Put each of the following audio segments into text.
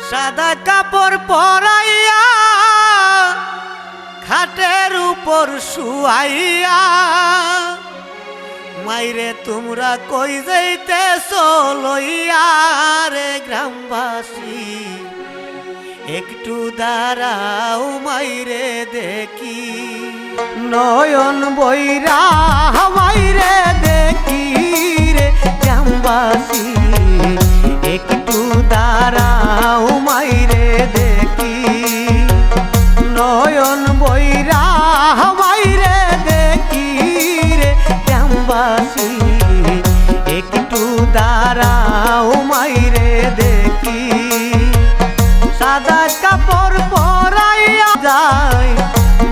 সাদা কাপড় পরাইয়া খাটের উপর শুয়াইয়া মাইরে তোমরা কই যাইতেছ লইয়া রে গ্রামবাসী একটু দাঁড়াও মাইরে দেখি নয়ন বইরা মাইরে দেখি রে গ্রামবাসী একটু দাঁড়াও মাইরে দেখি নয়ন বইরা মাইরে দেখি রে গ্রামবাসী একটু দাঁড়াও মাইরে দেখি সাদা কাপড় পরাইয়া যায়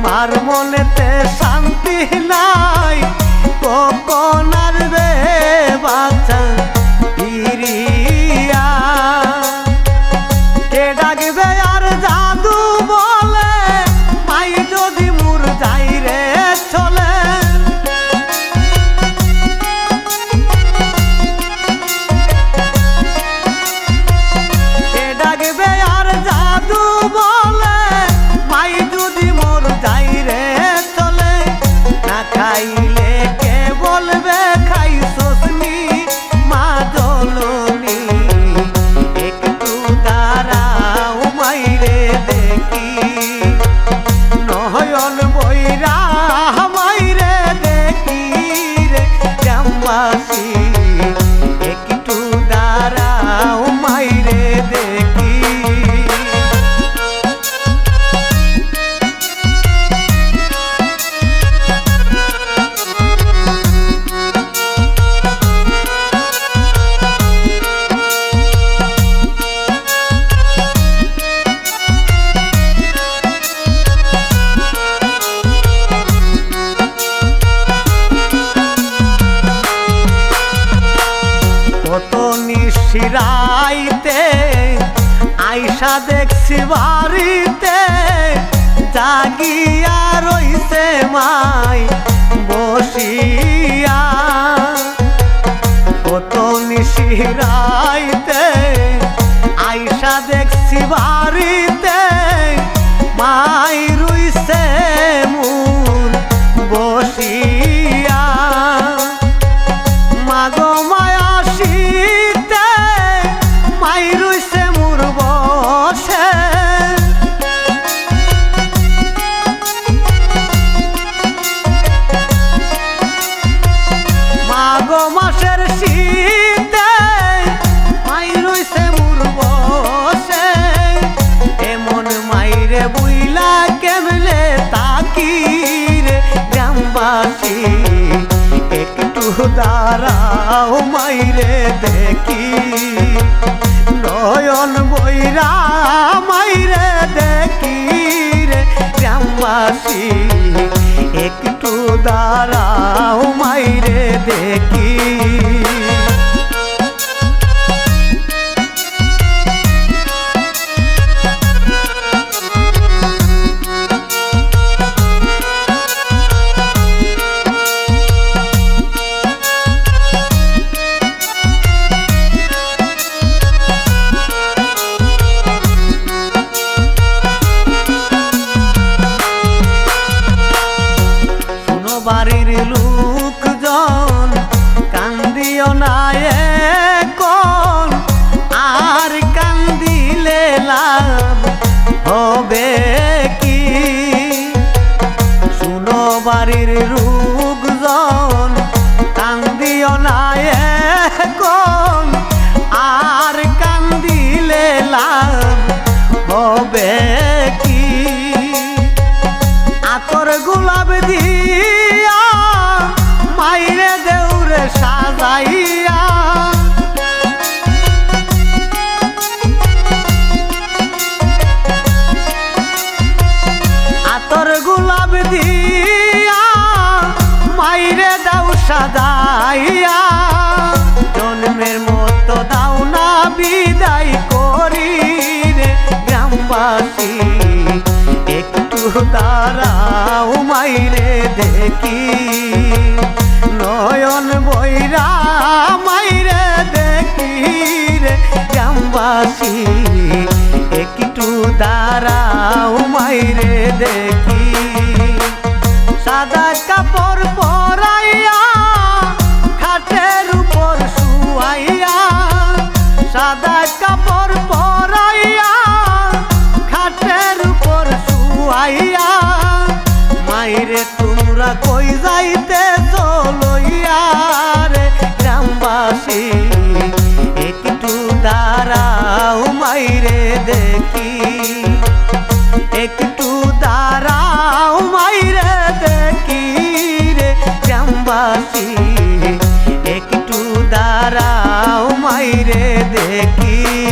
মার মনেতে শান্তি নাই কখন আসবে বাচ্চা ফিরিয়া কে ডাকবে আর জাদু বলে মাই যদি মুর যাই রে চলে কে ডাকবে আর জাদু বলে মাই যদি মোর যাই রে চলে না খাইলে কে বলবে খাইছসনি মা জননী একটু দাঁড়াও মাইরে দেখি নয়ন বইরা মাইরে দেখি রে গ্রামবাসী একটু দাঁড়াও মাইরে দেখি কত নিশিরাইতে আইসা দেখছি বাড়িতে জাগিয়া রইছে মাই বসিয়া কত নিশিরাইতে আইসা দেখছি বাড়িতে মাই রইছে মুর বসিয়া মাগো মায়া শীতে মাই রইছে মুর বসে মাগো মাসের শীতে মাই রইছে মুর বসে এমন মাইরে বুইলা কেমলে তাকি রে গ্রামবাসী একটু দাঁড়াও মাইরে দেখি নয়ন বইরা মাইরে দেখি রে গ্রামবাসী একটু দাঁড়াও মাইরে দেখি বাড়ির লোকজন কান্দিও না এখন আর কান্দিলে লাভ হবে কি শুনো বাড়ির লোকজন কান্দিও না এখন আর কান্দিলে লাভ হবে কি আতর গোলাপ দিয়া মাইরে দেউরে সাজাইয়া আতর গোলাপ দিয়া মাইরে দাও সাজাইয়া জন্মের মতো দাও না বিদায় করি রে গ্রামবাসী একটু দাঁড়াও মাইরে দেখি নয়ন বইরা মাইরে দেখি রে গ্রামবাসী তোমরা কই যাইতে চলইয়া রে গ্রামবাসী একটু দাঁড়াও মাইরে দেখি একটু দাঁড়াও মাইরে দেখি রে গ্রামবাসী একটু দাঁড়াও মাইরে দেখি